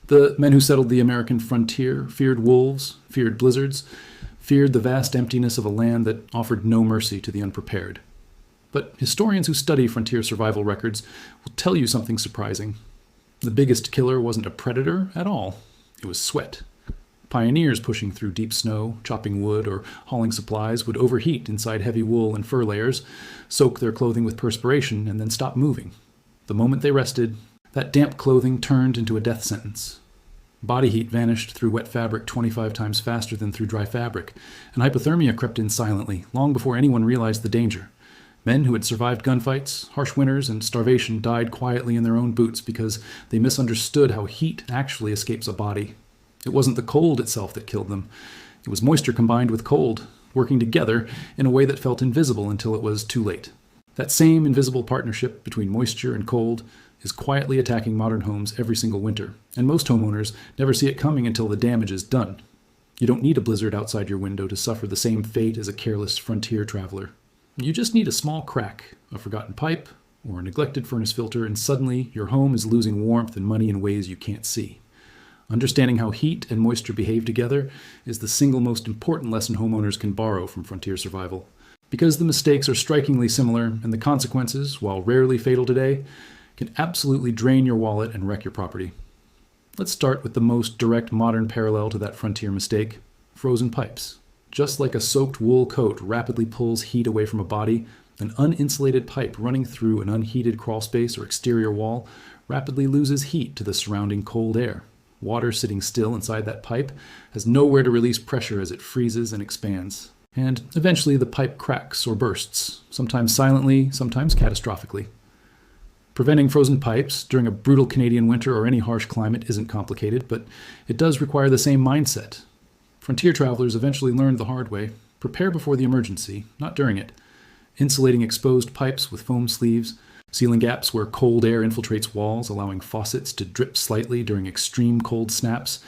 The men who settled the American frontier feared wolves, feared blizzards, feared the vast emptiness of a land that offered no mercy to the unprepared. But historians who study frontier survival records will tell you something surprising. The biggest killer wasn't a predator at all. It was sweat. Pioneers pushing through deep snow, chopping wood, or hauling supplies would overheat inside heavy wool and fur layers, soak their clothing with perspiration, and then stop moving. The moment they rested, that damp clothing turned into a death sentence. Body heat vanished through wet fabric 25 times faster than through dry fabric, and hypothermia crept in silently, long before anyone realized the danger. Men who had survived gunfights, harsh winters, and starvation died quietly in their own boots because they misunderstood how heat actually escapes a body. It wasn't the cold itself that killed them. It was moisture combined with cold, working together in a way that felt invisible until it was too late. That same invisible partnership between moisture and cold is quietly attacking modern homes every single winter, and most homeowners never see it coming until the damage is done. You don't need a blizzard outside your window to suffer the same fate as a careless frontier traveler. You just need a small crack, a forgotten pipe, or a neglected furnace filter, and suddenly your home is losing warmth and money in ways you can't see. Understanding how heat and moisture behave together is the single most important lesson homeowners can borrow from frontier survival. Because the mistakes are strikingly similar, and the consequences, while rarely fatal today, can absolutely drain your wallet and wreck your property. Let's start with the most direct modern parallel to that frontier mistake: frozen pipes. Just like a soaked wool coat rapidly pulls heat away from a body, an uninsulated pipe running through an unheated crawlspace or exterior wall rapidly loses heat to the surrounding cold air. Water sitting still inside that pipe has nowhere to release pressure as it freezes and expands. And eventually the pipe cracks or bursts, sometimes silently, sometimes catastrophically. Preventing frozen pipes during a brutal Canadian winter or any harsh climate isn't complicated, but it does require the same mindset. Frontier travelers eventually learned the hard way: prepare before the emergency, not during it. Insulating exposed pipes with foam sleeves, sealing gaps where cold air infiltrates walls, allowing faucets to drip slightly during extreme cold snaps,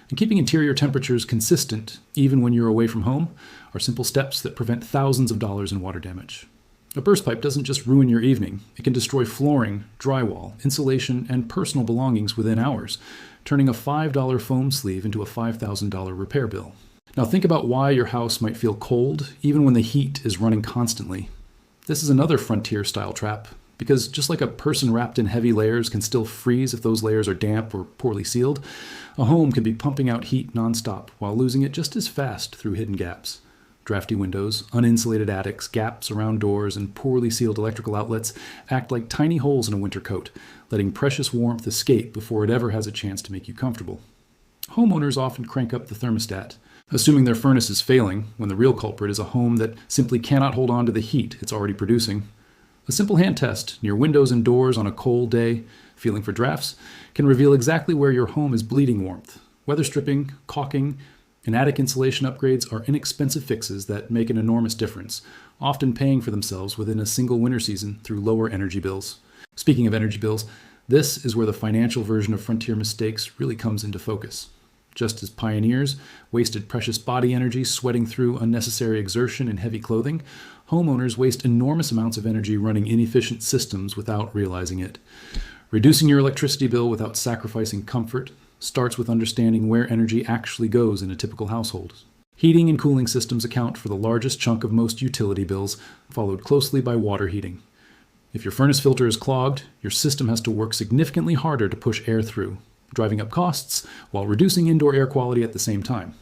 and keeping interior temperatures consistent even when you're away from home are simple steps that prevent thousands of dollars in water damage. A burst pipe doesn't just ruin your evening. It can destroy flooring, drywall, insulation, and personal belongings within hours, turning a $5 foam sleeve into a $5,000 repair bill. Now think about why your house might feel cold even when the heat is running constantly. This is another frontier-style trap, because just like a person wrapped in heavy layers can still freeze if those layers are damp or poorly sealed, a home can be pumping out heat nonstop while losing it just as fast through hidden gaps. Drafty windows, uninsulated attics, gaps around doors, and poorly sealed electrical outlets act like tiny holes in a winter coat, letting precious warmth escape before it ever has a chance to make you comfortable. Homeowners often crank up the thermostat, assuming their furnace is failing, when the real culprit is a home that simply cannot hold on to the heat it's already producing. A simple hand test near windows and doors on a cold day, feeling for drafts, can reveal exactly where your home is bleeding warmth. Weather stripping, caulking, and attic insulation upgrades are inexpensive fixes that make an enormous difference, often paying for themselves within a single winter season through lower energy bills. Speaking of energy bills, this is where the financial version of frontier mistakes really comes into focus. Just as pioneers wasted precious body energy sweating through unnecessary exertion in heavy clothing, homeowners waste enormous amounts of energy running inefficient systems without realizing it. Reducing your electricity bill without sacrificing comfort starts with understanding where energy actually goes in a typical household. Heating and cooling systems account for the largest chunk of most utility bills, followed closely by water heating. If your furnace filter is clogged, your system has to work significantly harder to push air through, driving up costs while reducing indoor air quality at the same time.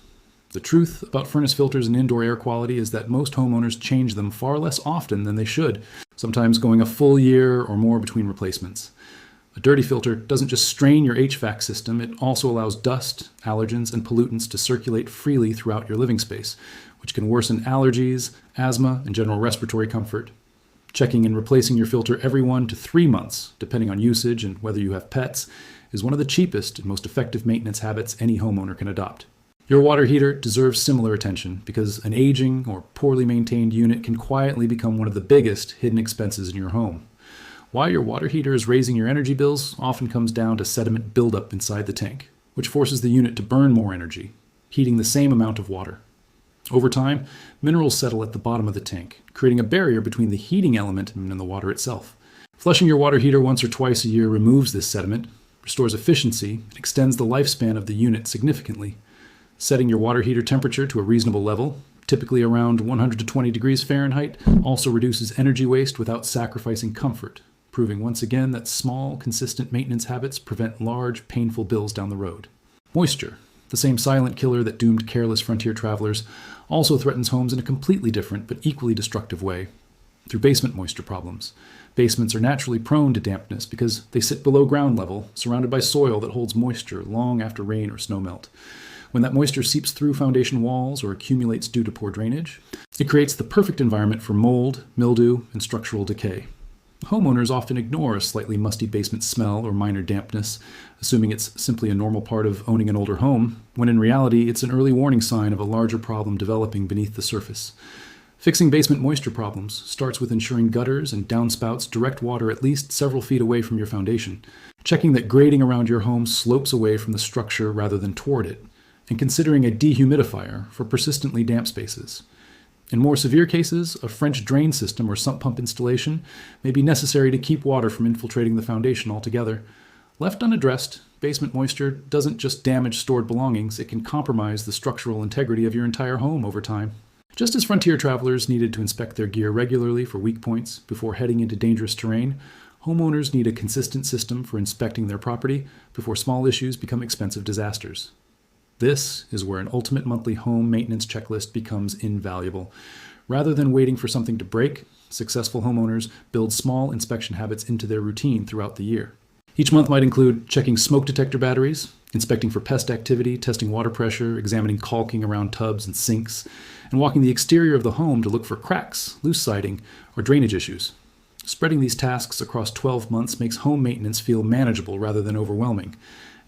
The truth about furnace filters and indoor air quality is that most homeowners change them far less often than they should, sometimes going a full year or more between replacements. A dirty filter doesn't just strain your HVAC system, it also allows dust, allergens, and pollutants to circulate freely throughout your living space, which can worsen allergies, asthma, and general respiratory comfort. Checking and replacing your filter every 1 to 3 months, depending on usage and whether you have pets, is one of the cheapest and most effective maintenance habits any homeowner can adopt. Your water heater deserves similar attention because an aging or poorly maintained unit can quietly become one of the biggest hidden expenses in your home. Why your water heater is raising your energy bills often comes down to sediment buildup inside the tank, which forces the unit to burn more energy, heating the same amount of water. Over time, minerals settle at the bottom of the tank, creating a barrier between the heating element and the water itself. Flushing your water heater once or twice a year removes this sediment, restores efficiency, and extends the lifespan of the unit significantly. Setting your water heater temperature to a reasonable level, typically around 120 degrees Fahrenheit, also reduces energy waste without sacrificing comfort, proving once again that small, consistent maintenance habits prevent large, painful bills down the road. Moisture, the same silent killer that doomed careless frontier travelers, also threatens homes in a completely different but equally destructive way, through basement moisture problems. Basements are naturally prone to dampness because they sit below ground level, surrounded by soil that holds moisture long after rain or snowmelt. When that moisture seeps through foundation walls or accumulates due to poor drainage, it creates the perfect environment for mold, mildew, and structural decay. Homeowners often ignore a slightly musty basement smell or minor dampness, assuming it's simply a normal part of owning an older home, when in reality it's an early warning sign of a larger problem developing beneath the surface. Fixing basement moisture problems starts with ensuring gutters and downspouts direct water at least several feet away from your foundation, checking that grading around your home slopes away from the structure rather than toward it, and considering a dehumidifier for persistently damp spaces. In more severe cases, a French drain system or sump pump installation may be necessary to keep water from infiltrating the foundation altogether. Left unaddressed, basement moisture doesn't just damage stored belongings, it can compromise the structural integrity of your entire home over time. Just as frontier travelers needed to inspect their gear regularly for weak points before heading into dangerous terrain, homeowners need a consistent system for inspecting their property before small issues become expensive disasters. This is where an ultimate monthly home maintenance checklist becomes invaluable. Rather than waiting for something to break, successful homeowners build small inspection habits into their routine throughout the year. Each month might include checking smoke detector batteries, inspecting for pest activity, testing water pressure, examining caulking around tubs and sinks, and walking the exterior of the home to look for cracks, loose siding, or drainage issues. Spreading these tasks across 12 months makes home maintenance feel manageable rather than overwhelming,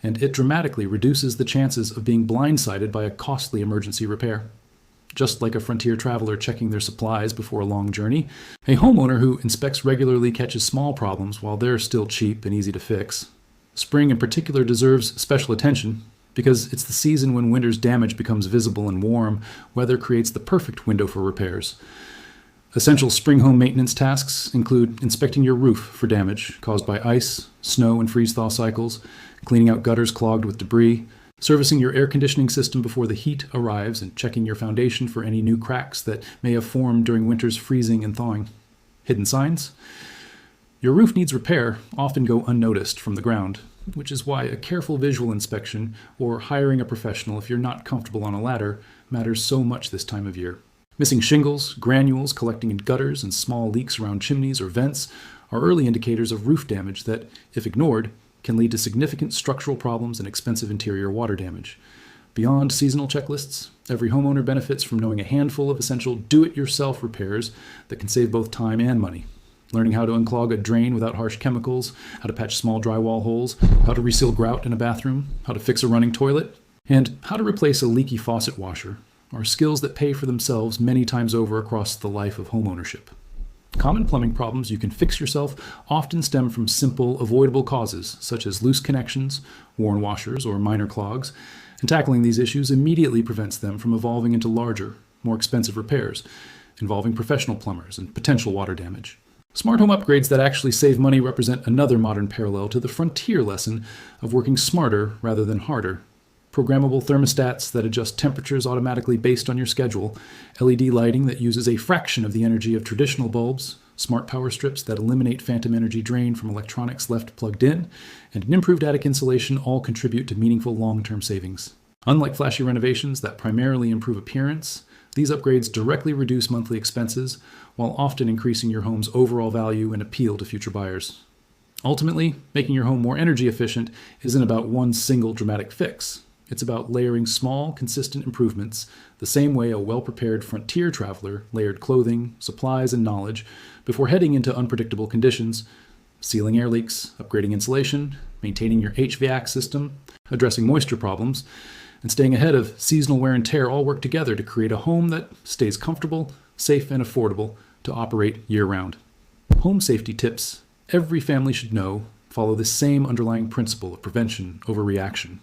and it dramatically reduces the chances of being blindsided by a costly emergency repair. Just like a frontier traveler checking their supplies before a long journey, a homeowner who inspects regularly catches small problems while they're still cheap and easy to fix. Spring in particular deserves special attention because it's the season when winter's damage becomes visible and warm. Weather creates the perfect window for repairs. Essential spring home maintenance tasks include inspecting your roof for damage caused by ice, snow, and freeze-thaw cycles, cleaning out gutters clogged with debris, servicing your air conditioning system before the heat arrives, and checking your foundation for any new cracks that may have formed during winter's freezing and thawing. Hidden signs? Your roof needs repair often go unnoticed from the ground, which is why a careful visual inspection or hiring a professional if you're not comfortable on a ladder matters so much this time of year. Missing shingles, granules collecting in gutters, and small leaks around chimneys or vents are early indicators of roof damage that, if ignored, can lead to significant structural problems and expensive interior water damage. Beyond seasonal checklists, every homeowner benefits from knowing a handful of essential do-it-yourself repairs that can save both time and money. Learning how to unclog a drain without harsh chemicals, how to patch small drywall holes, how to reseal grout in a bathroom, how to fix a running toilet, and how to replace a leaky faucet washer are skills that pay for themselves many times over across the life of homeownership. Common plumbing problems you can fix yourself often stem from simple, avoidable causes, such as loose connections, worn washers, or minor clogs, and tackling these issues immediately prevents them from evolving into larger, more expensive repairs, involving professional plumbers and potential water damage. Smart home upgrades that actually save money represent another modern parallel to the frontier lesson of working smarter rather than harder. Programmable thermostats that adjust temperatures automatically based on your schedule, LED lighting that uses a fraction of the energy of traditional bulbs, smart power strips that eliminate phantom energy drain from electronics left plugged in, and an improved attic insulation all contribute to meaningful long-term savings. Unlike flashy renovations that primarily improve appearance, these upgrades directly reduce monthly expenses while often increasing your home's overall value and appeal to future buyers. Ultimately, making your home more energy efficient isn't about one single dramatic fix. It's about layering small, consistent improvements the same way a well-prepared frontier traveler layered clothing, supplies, and knowledge before heading into unpredictable conditions, sealing air leaks, upgrading insulation, maintaining your HVAC system, addressing moisture problems, and staying ahead of seasonal wear and tear all work together to create a home that stays comfortable, safe, and affordable to operate year-round. Home safety tips every family should know follow the same underlying principle of prevention over reaction.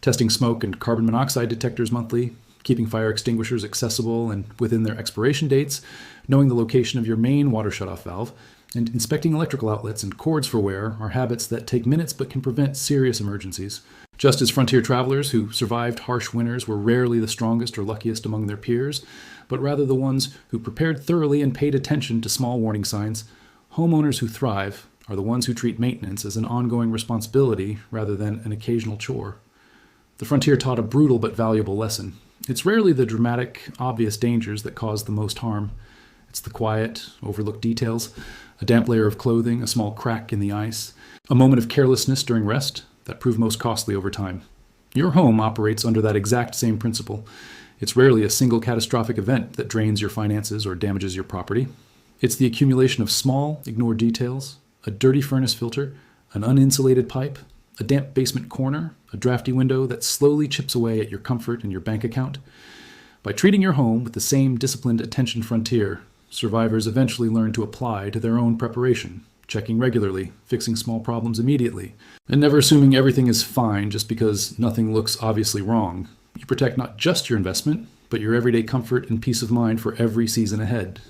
Testing smoke and carbon monoxide detectors monthly, keeping fire extinguishers accessible and within their expiration dates, knowing the location of your main water shutoff valve, And inspecting electrical outlets and cords for wear are habits that take minutes but can prevent serious emergencies. Just as frontier travelers who survived harsh winters were rarely the strongest or luckiest among their peers, but rather the ones who prepared thoroughly and paid attention to small warning signs, homeowners who thrive are the ones who treat maintenance as an ongoing responsibility rather than an occasional chore. The frontier taught a brutal but valuable lesson. It's rarely the dramatic, obvious dangers that cause the most harm. It's the quiet, overlooked details, a damp layer of clothing, a small crack in the ice, a moment of carelessness during rest that prove most costly over time. Your home operates under that exact same principle. It's rarely a single catastrophic event that drains your finances or damages your property. It's the accumulation of small, ignored details, a dirty furnace filter, an uninsulated pipe, a damp basement corner, a drafty window that slowly chips away at your comfort and your bank account. By treating your home with the same disciplined attention frontier, survivors eventually learn to apply to their own preparation, checking regularly, fixing small problems immediately, and never assuming everything is fine just because nothing looks obviously wrong. You protect not just your investment, but your everyday comfort and peace of mind for every season ahead.